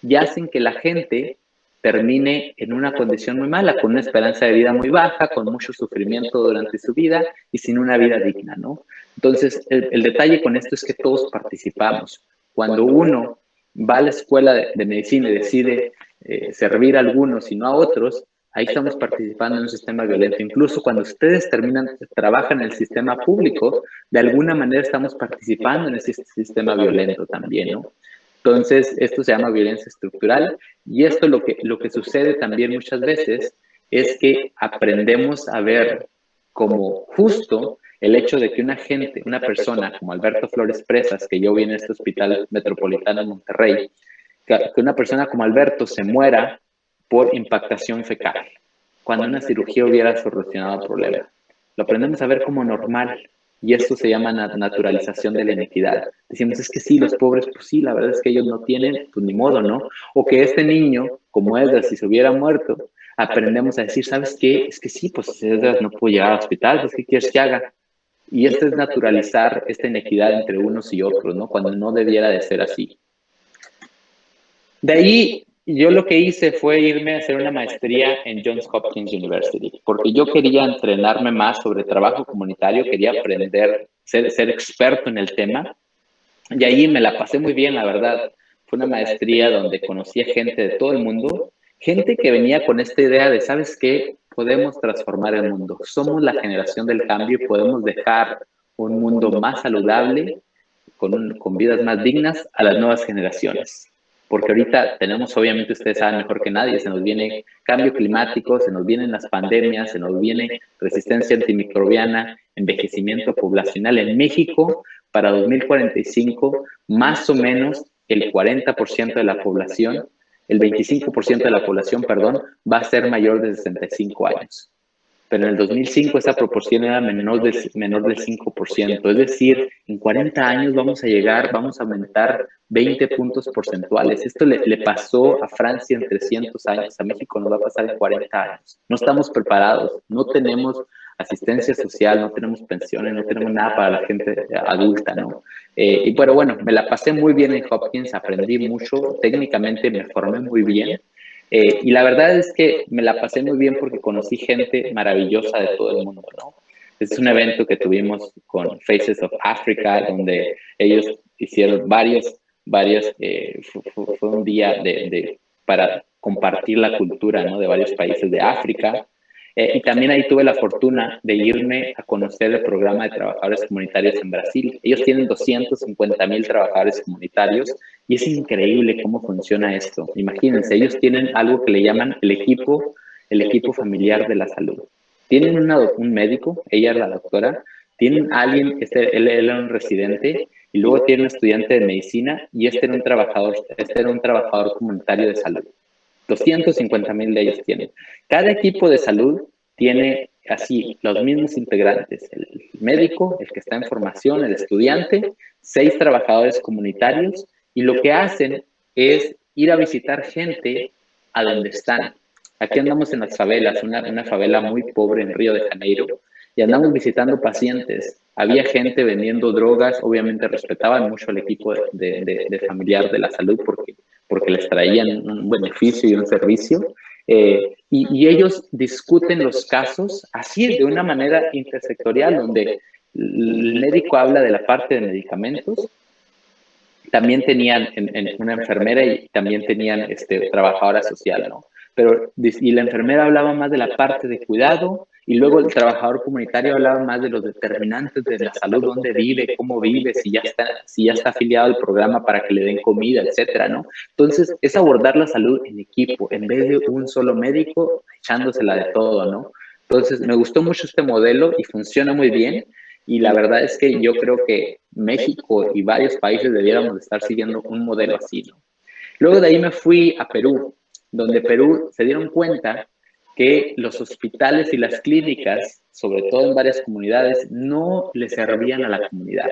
y hacen que la gente termine en una condición muy mala, con una esperanza de vida muy baja, con mucho sufrimiento durante su vida y sin una vida digna, ¿no? Entonces, el detalle con esto es que todos participamos. Cuando uno va a la escuela de medicina y decide servir a algunos y no a otros, ahí estamos participando en un sistema violento. Incluso cuando ustedes trabajan en el sistema público, de alguna manera estamos participando en ese sistema violento también, ¿no? Entonces, esto se llama violencia estructural y esto lo que sucede también muchas veces es que aprendemos a ver como justo el hecho de que una persona como Alberto Flores Presas, que yo vi en este hospital metropolitano en Monterrey, que una persona como Alberto se muera por impactación fecal, cuando una cirugía hubiera solucionado el problema. Lo aprendemos a ver como normal. Y esto se llama naturalización de la inequidad. Decimos, es que sí, los pobres, pues sí, la verdad es que ellos no tienen, pues ni modo, ¿no? O que este niño, como Edgar, si se hubiera muerto, aprendemos a decir, ¿sabes qué? Es que sí, pues Edgar no puede llegar al hospital, pues ¿qué quieres que haga? Y esto es naturalizar esta inequidad entre unos y otros, ¿no? Cuando no debiera de ser así. De ahí, yo lo que hice fue irme a hacer una maestría en Johns Hopkins University, porque yo quería entrenarme más sobre trabajo comunitario, quería aprender, ser experto en el tema, y ahí me la pasé muy bien, la verdad. Fue una maestría donde conocí a gente de todo el mundo, gente que venía con esta idea de, ¿sabes qué? Podemos transformar el mundo. Somos la generación del cambio y podemos dejar un mundo más saludable, con vidas más dignas a las nuevas generaciones. Porque ahorita tenemos, obviamente ustedes saben mejor que nadie, se nos viene cambio climático, se nos vienen las pandemias, se nos viene resistencia antimicrobiana, envejecimiento poblacional en México. Para 2045, más o menos el 40% de la población, el 25% de la población, perdón, va a ser mayor de 65 años. pero en el 2005 esa proporción era menor del 5%. Es decir, en 40 años vamos a aumentar 20 puntos porcentuales. Esto le pasó a Francia en 300 años, a México nos va a pasar en 40 años. No estamos preparados, no tenemos asistencia social, no tenemos pensiones, no tenemos nada para la gente adulta, ¿no? Pero bueno, me la pasé muy bien en Hopkins, aprendí mucho, técnicamente me formé muy bien. Y la verdad es que me la pasé muy bien porque conocí gente maravillosa de todo el mundo, ¿no? Es un evento que tuvimos con Faces of Africa, donde ellos hicieron fue un día para compartir la cultura, ¿no? De varios países de África. Y también ahí tuve la fortuna de irme a conocer el programa de trabajadores comunitarios en Brasil. Ellos tienen 250,000 trabajadores comunitarios y es increíble cómo funciona esto. Imagínense, ellos tienen algo que le llaman el equipo familiar de la salud. Tienen un médico, ella es la doctora, tienen alguien, él era un residente, y luego tiene un estudiante de medicina, y este era un trabajador comunitario de salud. 250,000 de ellos tienen. Cada equipo de salud tiene así los mismos integrantes, el médico, el que está en formación, el estudiante, 6 trabajadores comunitarios, y lo que hacen es ir a visitar gente a donde están. Aquí andamos en las favelas, una favela muy pobre en Río de Janeiro, y andamos visitando pacientes. Había gente vendiendo drogas, obviamente respetaban mucho al equipo de familiar de la salud porque les traían un beneficio y un servicio. Y ellos discuten los casos así, de una manera intersectorial, donde el médico habla de la parte de medicamentos, también tenían una enfermera y también tenían trabajadora social, ¿no? Y la enfermera hablaba más de la parte de cuidado, y luego el trabajador comunitario hablaba más de los determinantes de la salud, dónde vive, cómo vive, si ya está afiliado al programa para que le den comida, etcétera, ¿no? Entonces, es abordar la salud en equipo, en vez de un solo médico echándosela de todo, ¿no? Entonces, me gustó mucho este modelo y funciona muy bien. Y la verdad es que yo creo que México y varios países debiéramos estar siguiendo un modelo así, ¿no? Luego de ahí me fui a Perú, donde Perú se dieron cuenta que los hospitales y las clínicas, sobre todo en varias comunidades, no le servían a la comunidad.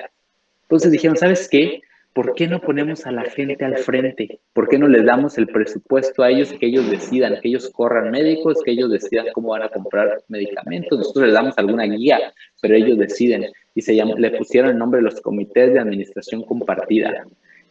Entonces dijeron, ¿sabes qué? ¿Por qué no ponemos a la gente al frente? ¿Por qué no les damos el presupuesto a ellos, que ellos decidan, que ellos corran médicos, que ellos decidan cómo van a comprar medicamentos? Nosotros les damos alguna guía, pero ellos deciden. Y le pusieron el nombre de los comités de administración compartida.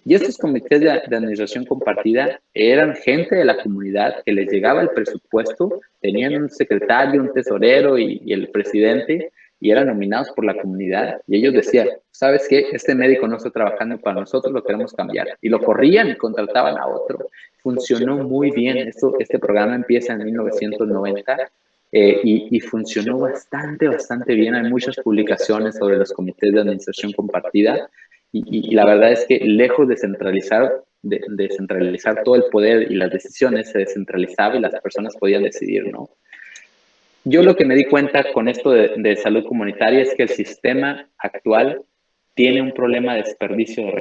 Y estos comités de administración compartida eran gente de la comunidad que les llegaba el presupuesto, tenían un secretario, un tesorero y el presidente, y eran nominados por la comunidad, y ellos decían, ¿sabes qué? Este médico no está trabajando para nosotros, lo queremos cambiar. Y lo corrían y contrataban a otro. Funcionó muy bien. Este programa empieza en 1990 y funcionó bastante bien. Hay muchas publicaciones sobre los comités de administración compartida, y la verdad es que lejos de centralizar todo el poder y las decisiones, se descentralizaba y las personas podían decidir, ¿no? Yo lo que me di cuenta con esto de salud comunitaria es que el sistema actual tiene un problema de desperdicio de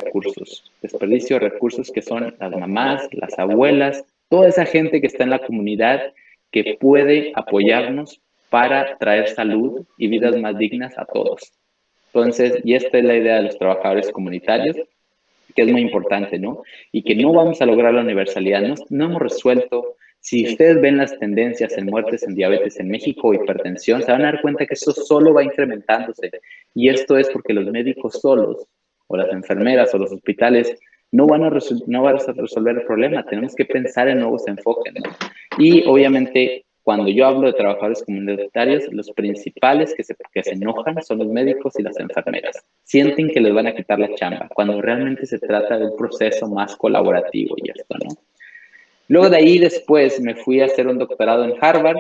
recursos que son las mamás, las abuelas, toda esa gente que está en la comunidad que puede apoyarnos para traer salud y vidas más dignas a todos. Entonces, y esta es la idea de los trabajadores comunitarios, que es muy importante, ¿no? Y que no vamos a lograr la universalidad. No hemos resuelto. Si ustedes ven las tendencias en muertes en diabetes en México o hipertensión, se van a dar cuenta que eso solo va incrementándose. Y esto es porque los médicos solos, o las enfermeras, o los hospitales, no van a resolver el problema. Tenemos que pensar en nuevos enfoques, ¿no? Y obviamente, cuando yo hablo de trabajadores comunitarios, los principales que se enojan son los médicos y las enfermeras. Sienten que les van a quitar la chamba, cuando realmente se trata de un proceso más colaborativo y esto, ¿no? Luego de ahí después me fui a hacer un doctorado en Harvard.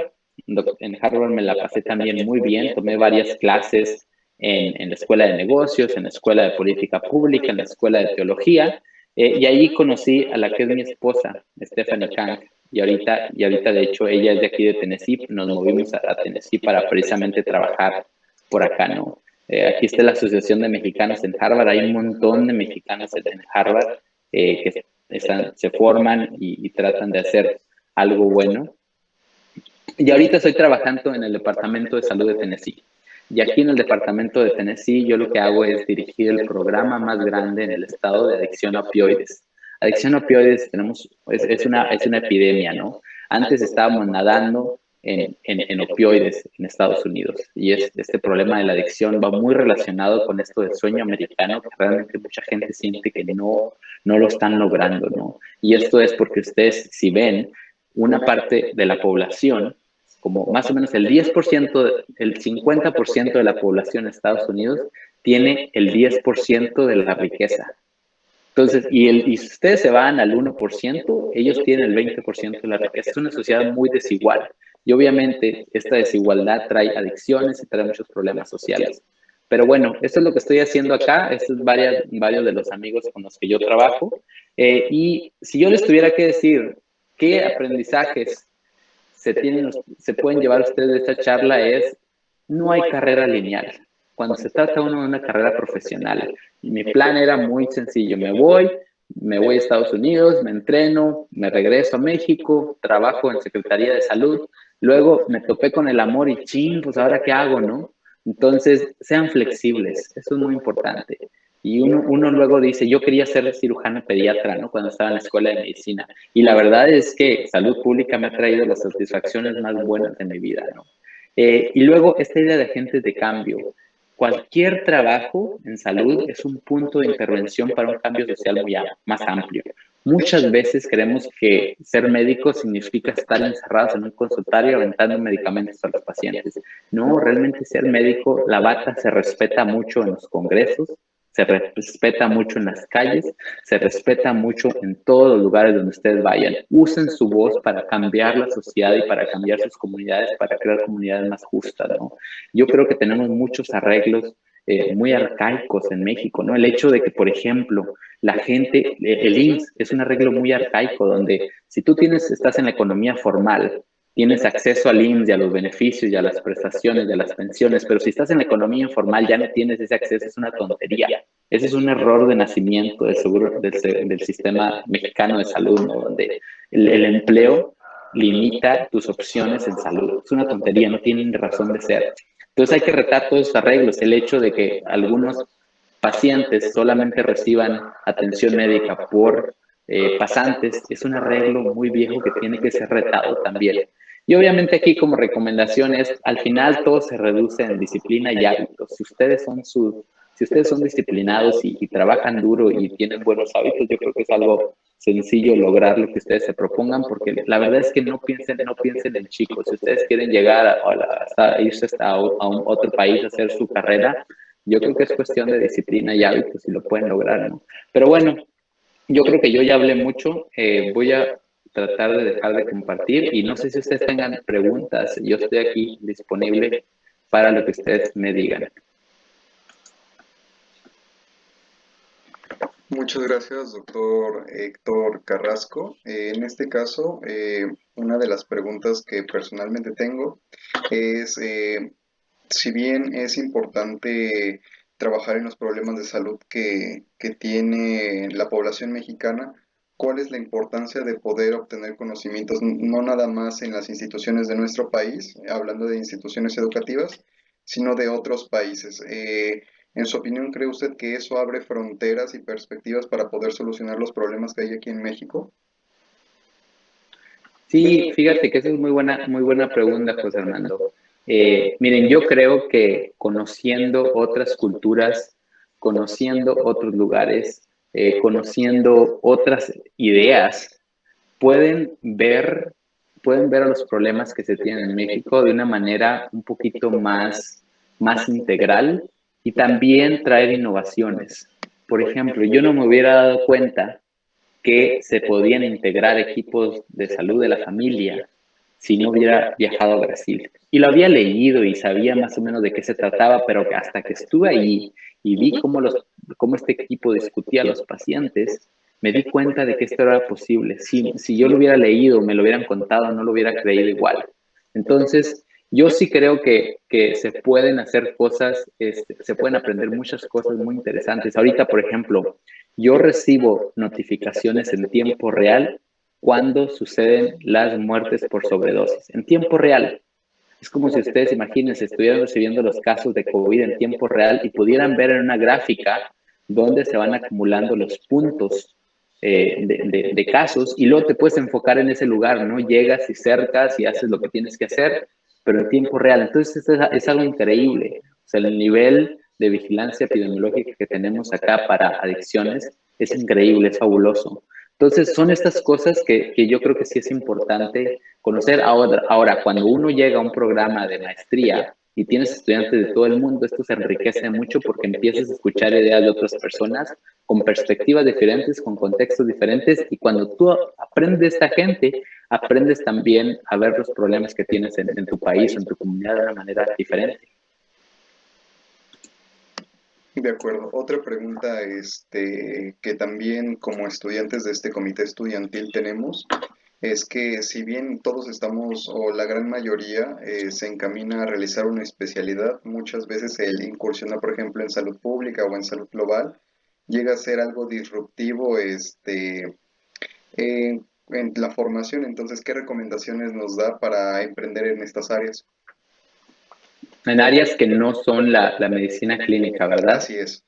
En Harvard me la pasé también muy bien, tomé varias clases en la Escuela de Negocios, en la Escuela de Política Pública, en la Escuela de Teología, y allí conocí a la que es mi esposa, Stephanie Kang, y ahorita de hecho ella es de aquí de Tennessee. Nos movimos a Tennessee para precisamente trabajar por acá, ¿no? Aquí está la Asociación de Mexicanos en Harvard, hay un montón de mexicanos en Harvard que se forman y tratan de hacer algo bueno. Y ahorita estoy trabajando en el Departamento de Salud de Tennessee. Y aquí en el Departamento de Tennessee yo lo que hago es dirigir el programa más grande en el estado de adicción a opioides. Adicción a opioides es una epidemia, ¿no? Antes estábamos nadando en opioides en Estados Unidos y este problema de la adicción va muy relacionado con esto del sueño americano, que realmente mucha gente siente que no lo están logrando, ¿no? Y esto es porque ustedes, si ven, una parte de la población, como más o menos el 10%, el 50% de la población de Estados Unidos tiene el 10% de la riqueza. Entonces, y si ustedes se van al 1%, ellos tienen el 20% de la riqueza. Es una sociedad muy desigual. Y obviamente esta desigualdad trae adicciones y trae muchos problemas sociales. Pero bueno, esto es lo que estoy haciendo acá. Estos es varios de los amigos con los que yo trabajo. Y si yo les tuviera que decir qué aprendizajes se pueden llevar ustedes de esta charla es, no hay carrera lineal. Cuando se trata uno de una carrera profesional, mi plan era muy sencillo, me voy a Estados Unidos, me entreno, me regreso a México, trabajo en Secretaría de Salud, luego me topé con el amor y ching, pues ahora qué hago, ¿no? Entonces, sean flexibles, eso es muy importante. Y uno luego dice, yo quería ser cirujano pediatra, ¿no? Cuando estaba en la escuela de medicina. Y la verdad es que salud pública me ha traído las satisfacciones más buenas de mi vida, ¿no? Y luego esta idea de agentes de cambio. Cualquier trabajo en salud es un punto de intervención para un cambio social más amplio. Muchas veces creemos que ser médico significa estar encerrados en un consultorio aventando medicamentos a los pacientes. No, realmente ser médico, la bata se respeta mucho en los congresos, se respeta mucho en las calles, se respeta mucho en todos los lugares donde ustedes vayan. Usen su voz para cambiar la sociedad y para cambiar sus comunidades, para crear comunidades más justas, ¿no? Yo creo que tenemos muchos arreglos muy arcaicos en México, ¿no? El hecho de que, por ejemplo, la gente, el IMSS es un arreglo muy arcaico donde si tú estás en la economía formal, tienes acceso al IMSS y a los beneficios y a las prestaciones y a las pensiones, pero si estás en la economía informal ya no tienes ese acceso, es una tontería. Ese es un error de nacimiento del sistema mexicano de salud, ¿no? Donde el empleo limita tus opciones en salud. Es una tontería, no tienen razón de ser. Entonces hay que retar todos esos arreglos. El hecho de que algunos pacientes solamente reciban atención médica por pasantes es un arreglo muy viejo que tiene que ser retado también. Y obviamente aquí como recomendación es, al final todo se reduce en disciplina y hábitos. Si ustedes son disciplinados y trabajan duro y tienen buenos hábitos, yo creo que es algo sencillo lograr lo que ustedes se propongan, porque la verdad es que no piensen en chicos. Si ustedes quieren llegar hasta irse a un otro país a hacer su carrera, yo creo que es cuestión de disciplina y hábitos y lo pueden lograr, ¿no? Pero bueno, yo creo que yo ya hablé mucho. Voy a tratar de dejar de compartir y no sé si ustedes tengan preguntas. Yo estoy aquí disponible para lo que ustedes me digan. Muchas gracias, doctor Héctor Carrasco. En este caso, una de las preguntas que personalmente tengo es, si bien es importante trabajar en los problemas de salud que tiene la población mexicana, ¿cuál es la importancia de poder obtener conocimientos, no nada más en las instituciones de nuestro país, hablando de instituciones educativas, sino de otros países? En su opinión, ¿cree usted que eso abre fronteras y perspectivas para poder solucionar los problemas que hay aquí en México? Sí, fíjate que esa es muy buena pregunta, José Hernando. Miren, yo creo que conociendo otras culturas, conociendo otros lugares, conociendo otras ideas, pueden ver, pueden ver a los problemas que se tienen en México de una manera un poquito más integral y también traer innovaciones. Por ejemplo, yo no me hubiera dado cuenta que se podían integrar equipos de salud de la familia si no hubiera viajado a Brasil. Y lo había leído y sabía más o menos de qué se trataba, pero hasta que estuve allí y vi cómo este equipo discutía a los pacientes, me di cuenta de que esto era posible. Si yo lo hubiera leído, me lo hubieran contado, no lo hubiera creído igual. Entonces, yo sí creo que se pueden hacer cosas, se pueden aprender muchas cosas muy interesantes. Ahorita, por ejemplo, yo recibo notificaciones en tiempo real cuándo suceden las muertes por sobredosis, en tiempo real. Es como si ustedes, imagínense, estuvieran recibiendo los casos de COVID en tiempo real y pudieran ver en una gráfica donde se van acumulando los puntos de casos, y luego te puedes enfocar en ese lugar, ¿no? Llegas y cercas y haces lo que tienes que hacer, pero en tiempo real. Entonces es algo increíble. O sea, el nivel de vigilancia epidemiológica que tenemos acá para adicciones es increíble, es fabuloso. Entonces, son estas cosas que yo creo que sí es importante conocer. Ahora, cuando uno llega a un programa de maestría y tienes estudiantes de todo el mundo, esto se enriquece mucho porque empiezas a escuchar ideas de otras personas con perspectivas diferentes, con contextos diferentes, y cuando tú aprendes de esta gente, aprendes también a ver los problemas que tienes en tu país o en tu comunidad de una manera diferente. De acuerdo. Otra pregunta, que también como estudiantes de este comité estudiantil tenemos, es que si bien todos estamos, o la gran mayoría, se encamina a realizar una especialidad, muchas veces el incursionar, por ejemplo, en salud pública o en salud global, llega a ser algo disruptivo, en la formación. Entonces, ¿qué recomendaciones nos da para emprender en estas áreas? En áreas que no son la medicina clínica, ¿verdad? Así es.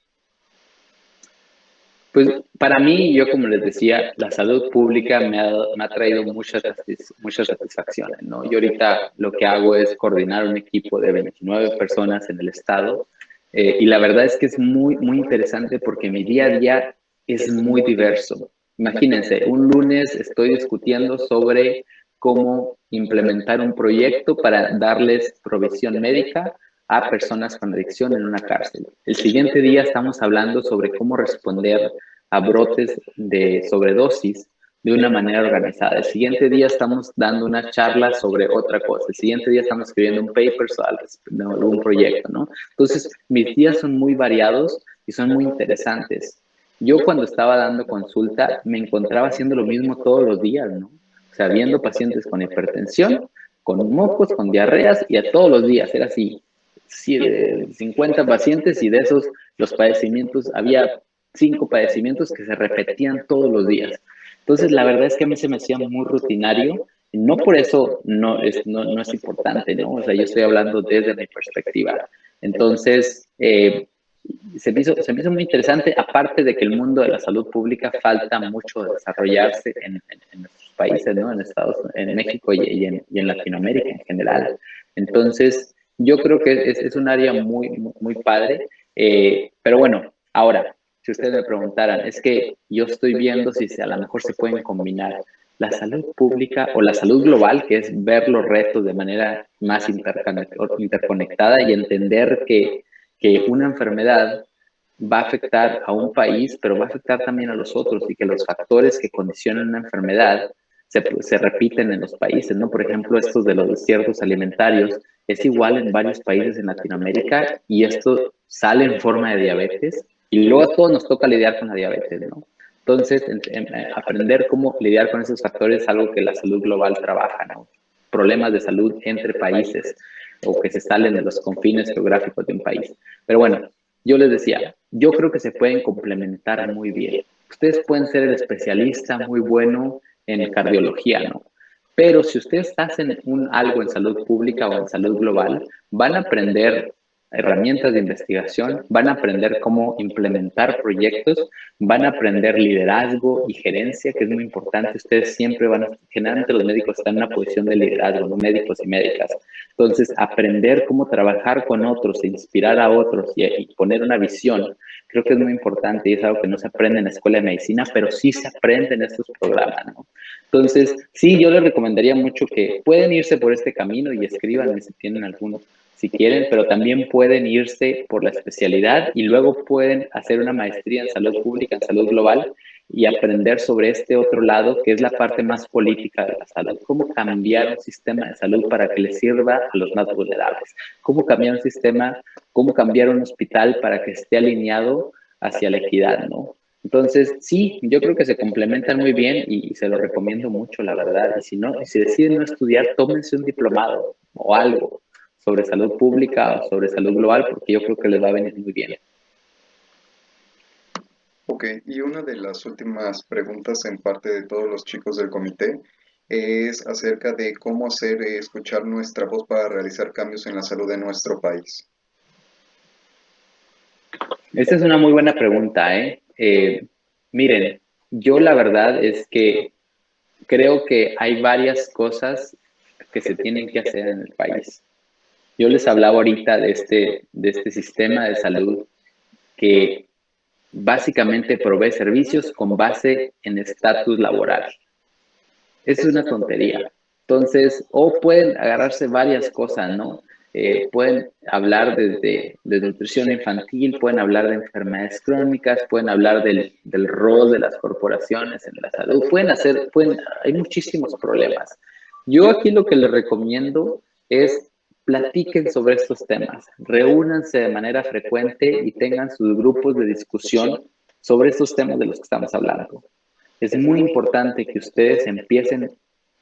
Pues para mí, yo como les decía, la salud pública me ha traído muchas satisfacciones, ¿no? Yo ahorita lo que hago es coordinar un equipo de 29 personas en el estado, y la verdad es que es muy interesante porque mi día a día es muy diverso. Imagínense, un lunes estoy discutiendo sobre cómo implementar un proyecto para darles provisión médica a personas con adicción en una cárcel. El siguiente día estamos hablando sobre cómo responder a brotes de sobredosis de una manera organizada. El siguiente día estamos dando una charla sobre otra cosa. El siguiente día estamos escribiendo un paper sobre algún proyecto, ¿no? Entonces, mis días son muy variados y son muy interesantes. Yo cuando estaba dando consulta me encontraba haciendo lo mismo todos los días, ¿no? O sea, viendo pacientes con hipertensión, con mocos, con diarreas, y a todos los días era así. 50 pacientes, y de esos los padecimientos, había 5 padecimientos que se repetían todos los días. Entonces, la verdad es que a mí se me hacía muy rutinario. No por eso no es importante, ¿no? O sea, yo estoy hablando desde mi perspectiva. Entonces, se me hizo muy interesante, aparte de que el mundo de la salud pública falta mucho de desarrollarse en nuestros países, ¿no? En México y en Latinoamérica en general. Entonces, yo creo que es un área muy padre. Pero bueno, ahora, si ustedes me preguntaran, es que yo estoy viendo si a lo mejor se pueden combinar la salud pública o la salud global, que es ver los retos de manera más interconectada y entender que una enfermedad va a afectar a un país, pero va a afectar también a los otros, y que los factores que condicionan una enfermedad se repiten en los países, ¿no? Por ejemplo, estos de los desiertos alimentarios es igual en varios países en Latinoamérica, y esto sale en forma de diabetes, y luego a todos nos toca lidiar con la diabetes, ¿no? Entonces, aprender cómo lidiar con esos factores es algo que la salud global trabaja, ¿no? Problemas de salud entre países, o que se salen de los confines geográficos de un país. Pero bueno, yo les decía, yo creo que se pueden complementar muy bien. Ustedes pueden ser el especialista muy bueno en cardiología, ¿no? Pero si ustedes hacen algo en salud pública o en salud global, van a aprender herramientas de investigación, van a aprender cómo implementar proyectos, van a aprender liderazgo y gerencia, que es muy importante. Ustedes siempre generalmente los médicos están en una posición de liderazgo, ¿no? Médicos y médicas. Entonces, aprender cómo trabajar con otros, e inspirar a otros y poner una visión, creo que es muy importante, y es algo que no se aprende en la escuela de medicina, pero sí se aprende en estos programas, ¿no? Entonces, sí, yo les recomendaría mucho que pueden irse por este camino y escriban si tienen alguno, si quieren, pero también pueden irse por la especialidad y luego pueden hacer una maestría en salud pública, en salud global, y aprender sobre este otro lado, que es la parte más política de la salud. Cómo cambiar un sistema de salud para que le sirva a los más vulnerables. Cómo cambiar un sistema, cómo cambiar un hospital para que esté alineado hacia la equidad, ¿no? Entonces, sí, yo creo que se complementan muy bien, y se lo recomiendo mucho, la verdad. Y si no, si deciden no estudiar, tómense un diplomado o algo sobre salud pública o sobre salud global, porque yo creo que les va a venir muy bien. Ok, y una de las últimas preguntas en parte de todos los chicos del comité es acerca de cómo hacer escuchar nuestra voz para realizar cambios en la salud de nuestro país. Esta es una muy buena pregunta, ¿eh? Miren, yo la verdad es que creo que hay varias cosas que se tienen que hacer en el país. Yo les hablaba ahorita de este sistema de salud que básicamente provee servicios con base en estatus laboral. Es una tontería. Entonces, o pueden agarrarse varias cosas, ¿no? Pueden hablar de nutrición infantil, pueden hablar de enfermedades crónicas, pueden hablar del rol de las corporaciones en la salud, hay muchísimos problemas. Yo aquí lo que les recomiendo es platiquen sobre estos temas, reúnanse de manera frecuente y tengan sus grupos de discusión sobre estos temas de los que estamos hablando. Es muy importante que ustedes empiecen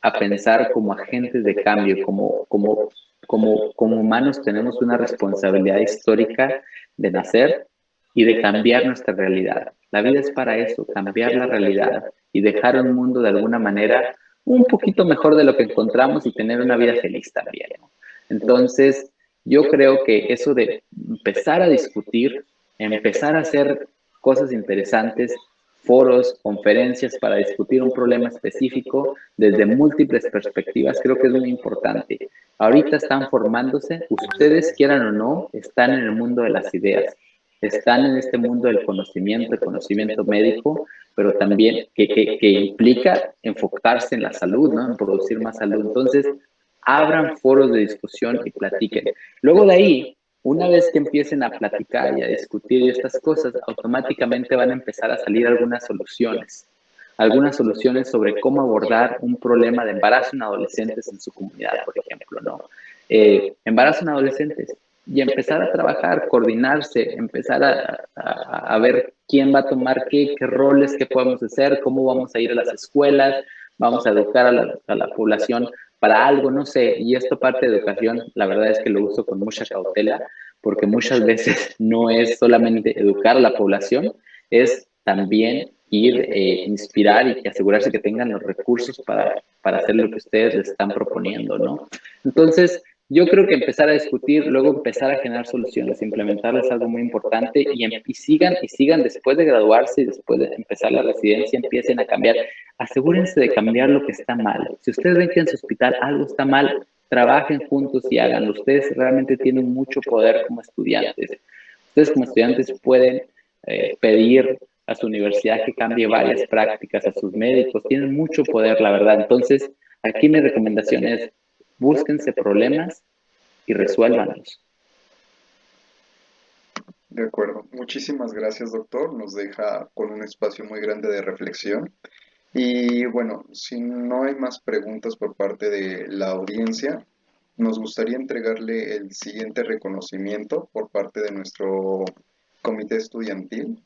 a pensar como agentes de cambio, como humanos tenemos una responsabilidad histórica de nacer y de cambiar nuestra realidad. La vida es para eso, cambiar la realidad y dejar un mundo de alguna manera un poquito mejor de lo que encontramos y tener una vida feliz también, ¿no? Entonces, yo creo que eso de empezar a discutir, empezar a hacer cosas interesantes, foros, conferencias para discutir un problema específico desde múltiples perspectivas, creo que es muy importante. Ahorita están formándose, ustedes quieran o no, están en el mundo de las ideas, están en este mundo del conocimiento, el conocimiento médico, pero también que implica enfocarse en la salud, ¿no? En producir más salud. Entonces, abran foros de discusión y platiquen. Luego de ahí, una vez que empiecen a platicar y a discutir estas cosas, automáticamente van a empezar a salir algunas soluciones sobre cómo abordar un problema de embarazo en adolescentes en su comunidad, por ejemplo, ¿no? Embarazo en adolescentes y empezar a trabajar, coordinarse, empezar a ver quién va a tomar qué roles, qué podemos hacer, cómo vamos a ir a las escuelas, vamos a educar a la población para algo, no sé, y esto parte de educación, la verdad es que lo uso con mucha cautela, porque muchas veces no es solamente educar a la población, es también ir, inspirar y asegurarse que tengan los recursos para hacer lo que ustedes les están proponiendo, ¿no? Entonces, yo creo que empezar a discutir, luego empezar a generar soluciones, implementar es algo muy importante y sigan después de graduarse y después de empezar la residencia, empiecen a cambiar. Asegúrense de cambiar lo que está mal. Si ustedes ven que en su hospital algo está mal, trabajen juntos y háganlo. Ustedes realmente tienen mucho poder como estudiantes. Ustedes como estudiantes pueden pedir a su universidad que cambie varias prácticas, a sus médicos, tienen mucho poder, la verdad. Entonces, aquí mi recomendación es, búsquense problemas y resuélvanlos. De acuerdo. Muchísimas gracias, doctor. Nos deja con un espacio muy grande de reflexión. Y bueno, si no hay más preguntas por parte de la audiencia, nos gustaría entregarle el siguiente reconocimiento por parte de nuestro comité estudiantil.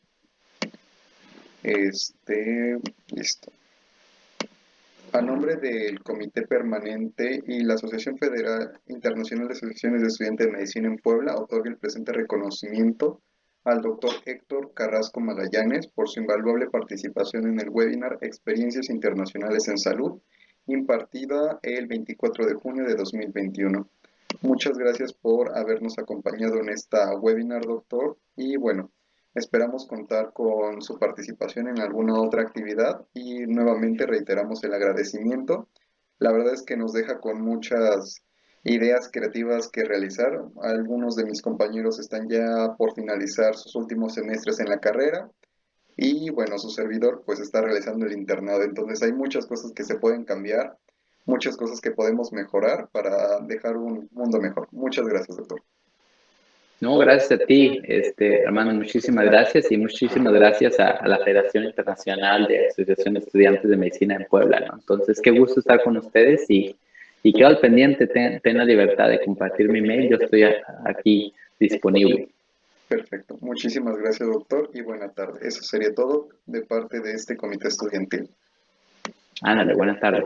Listo. A nombre del Comité Permanente y la Asociación Federal Internacional de Asociaciones de Estudiantes de Medicina en Puebla, otorga el presente reconocimiento al doctor Héctor Carrasco Magallanes por su invaluable participación en el webinar Experiencias Internacionales en Salud, impartida el 24 de junio de 2021. Muchas gracias por habernos acompañado en esta webinar, doctor, y bueno, esperamos contar con su participación en alguna otra actividad y nuevamente reiteramos el agradecimiento. La verdad es que nos deja con muchas ideas creativas que realizar. Algunos de mis compañeros están ya por finalizar sus últimos semestres en la carrera y bueno, su servidor pues está realizando el internado. Entonces hay muchas cosas que se pueden cambiar, muchas cosas que podemos mejorar para dejar un mundo mejor. Muchas gracias, doctor. No, gracias a ti, hermano, muchísimas gracias y muchísimas gracias a la Federación Internacional de Asociación de Estudiantes de Medicina en Puebla, ¿no? Entonces, qué gusto estar con ustedes y quedo al pendiente, ten la libertad de compartir mi mail, yo estoy aquí disponible. Perfecto. Muchísimas gracias, doctor, y buena tarde. Eso sería todo de parte de este comité estudiantil. Ándale, buenas tardes.